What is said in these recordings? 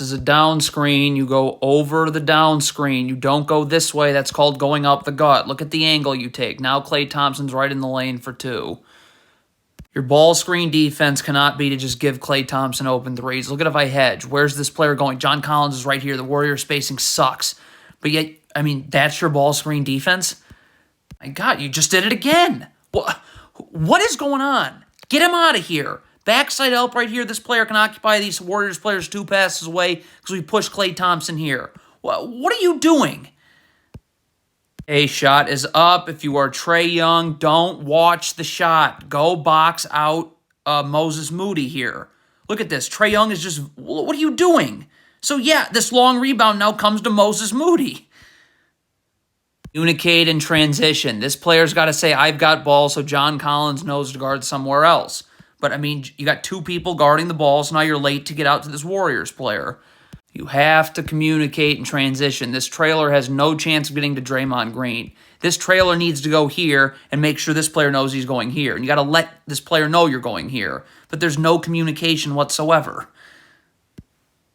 This is a down screen. You go over the down screen. You don't go this way. That's called going up the gut. Look at the angle you take. Now Klay Thompson's right in the lane for 2. Your ball screen defense cannot be to just give Klay Thompson open threes. Look at if I hedge. Where's this player going? John Collins is right here. The Warriors spacing sucks. But yet, I mean, that's your ball screen defense? My God, you just did it again. What is going on? Get him out of here. Backside help right here. This player can occupy these Warriors players 2 passes away because we push Klay Thompson here. What are you doing? A shot is up. If you are Trae Young, don't watch the shot. Go box out Moses Moody here. Look at this. Trae Young is just, what are you doing? So yeah, this long rebound now comes to Moses Moody. Communicate in transition. This player's got to say, I've got ball, so John Collins knows to guard somewhere else. But, I mean, you got 2 people guarding the ball, so now you're late to get out to this Warriors player. You have to communicate in transition. This trailer has no chance of getting to Draymond Green. This trailer needs to go here and make sure this player knows he's going here. And you got to let this player know you're going here. But there's no communication whatsoever.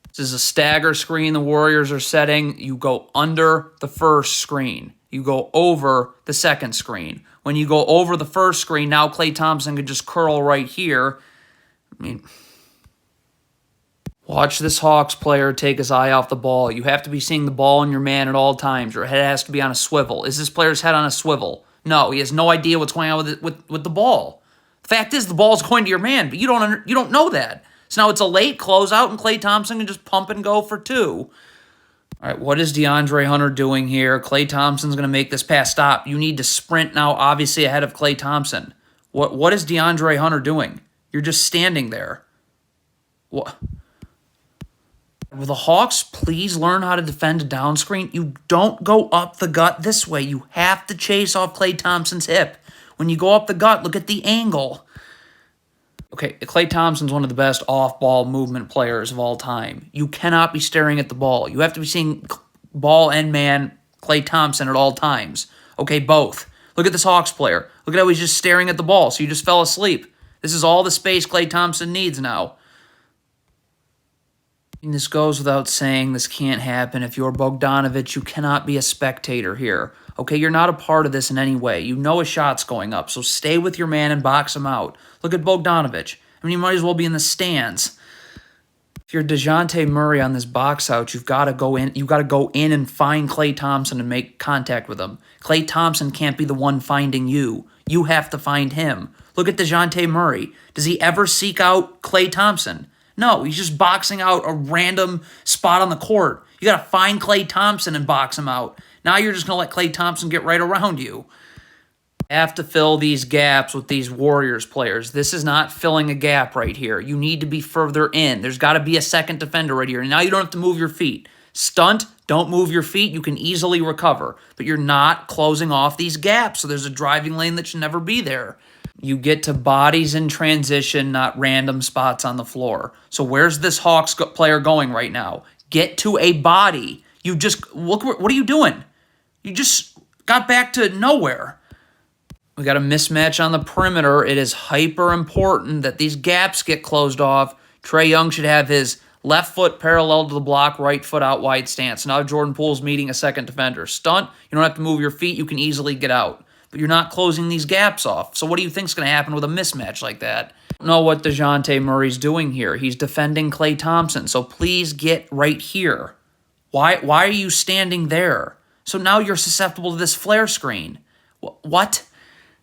This is a stagger screen the Warriors are setting. You go under the first screen. You go over the second screen. When you go over the first screen, now Klay Thompson can just curl right here. I mean, watch this Hawks player take his eye off the ball. You have to be seeing the ball in your man at all times. Your head has to be on a swivel. Is this player's head on a swivel? No, he has no idea what's going on with the ball. The fact is, the ball's going to your man, but you don't know that. So now it's a late closeout, and Klay Thompson can just pump and go for 2. All right, what is DeAndre Hunter doing here? Klay Thompson's going to make this pass. Stop. You need to sprint now, obviously, ahead of Klay Thompson. What is DeAndre Hunter doing? You're just standing there. What? Will the Hawks please learn how to defend a down screen? You don't go up the gut this way. You have to chase off Klay Thompson's hip. When you go up the gut, look at the angle. Okay, Klay Thompson's one of the best off-ball movement players of all time. You cannot be staring at the ball. You have to be seeing ball and man Klay Thompson at all times. Okay, both. Look at this Hawks player. Look at how he's just staring at the ball, so you just fell asleep. This is all the space Klay Thompson needs now. And this goes without saying, this can't happen. If you're Bogdanovic, you cannot be a spectator here. Okay, you're not a part of this in any way. You know a shot's going up, so stay with your man and box him out. Look at Bogdanovic. I mean, you might as well be in the stands. If you're DeJounte Murray on this box out, you've got to go in. You've got to go in and find Klay Thompson and make contact with him. Klay Thompson can't be the one finding you. You have to find him. Look at DeJounte Murray. Does he ever seek out Klay Thompson? No, he's just boxing out a random spot on the court. You got to find Klay Thompson and box him out. Now you're just going to let Klay Thompson get right around you. You have to fill these gaps with these Warriors players. This is not filling a gap right here. You need to be further in. There's got to be a second defender right here. And now you don't have to move your feet. Stunt, don't move your feet. You can easily recover. But you're not closing off these gaps, so there's a driving lane that should never be there. You get to bodies in transition, not random spots on the floor. So where's this Hawks player going right now? Get to a body. You just, look, what are you doing? You just got back to nowhere. We got a mismatch on the perimeter. It is hyper important that these gaps get closed off. Trae Young should have his left foot parallel to the block, right foot out wide stance. Now Jordan Poole's meeting a second defender. Stunt, you don't have to move your feet. You can easily get out. But you're not closing these gaps off. So what do you think is going to happen with a mismatch like that? I don't know what DeJounte Murray's doing here. He's defending Klay Thompson. So please get right here. Why are you standing there? So now you're susceptible to this flare screen. What?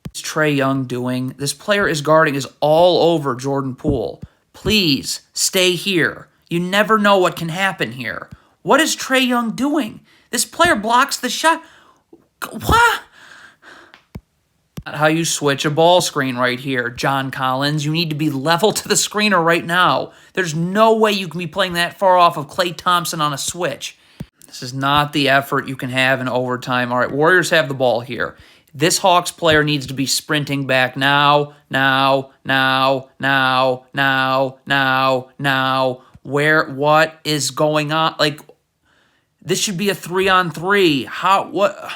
What's Trae Young doing? This player is guarding is all over Jordan Poole. Please stay here. You never know what can happen here. What is Trae Young doing? This player blocks the shot. What? Not how you switch a ball screen right here, John Collins. You need to be level to the screener right now. There's no way you can be playing that far off of Klay Thompson on a switch. This is not the effort you can have in overtime. All right, Warriors have the ball here. This Hawks player needs to be sprinting back now. What is going on? Like, this should be a 3-on-3. What?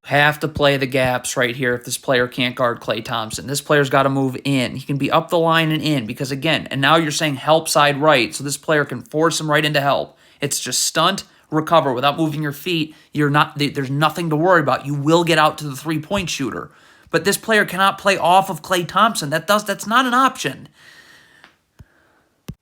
Have to play the gaps right here if this player can't guard Klay Thompson. This player's got to move in. He can be up the line and in because, again, and now you're saying help side right, so this player can force him right into help. It's just stunt, recover without moving your feet. There's nothing to worry about. You will get out to the three-point shooter. But this player cannot play off of Klay Thompson. That's not an option.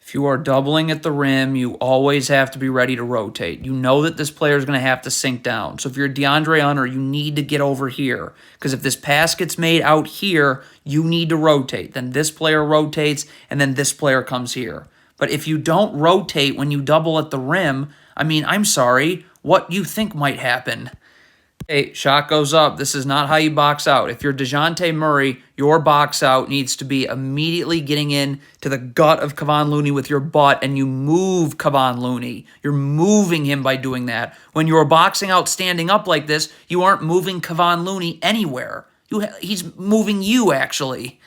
If you are doubling at the rim, you always have to be ready to rotate. You know that this player is going to have to sink down. So if you're DeAndre Hunter, you need to get over here. Because if this pass gets made out here, you need to rotate. Then this player rotates, and then this player comes here. But if you don't rotate when you double at the rim, I mean, I'm sorry, what you think might happen? Hey, shot goes up. This is not how you box out. If you're DeJounte Murray, your box out needs to be immediately getting in to the gut of Kevon Looney with your butt, and you move Kevon Looney. You're moving him by doing that. When you're boxing out standing up like this, you aren't moving Kevon Looney anywhere. He's moving you, actually.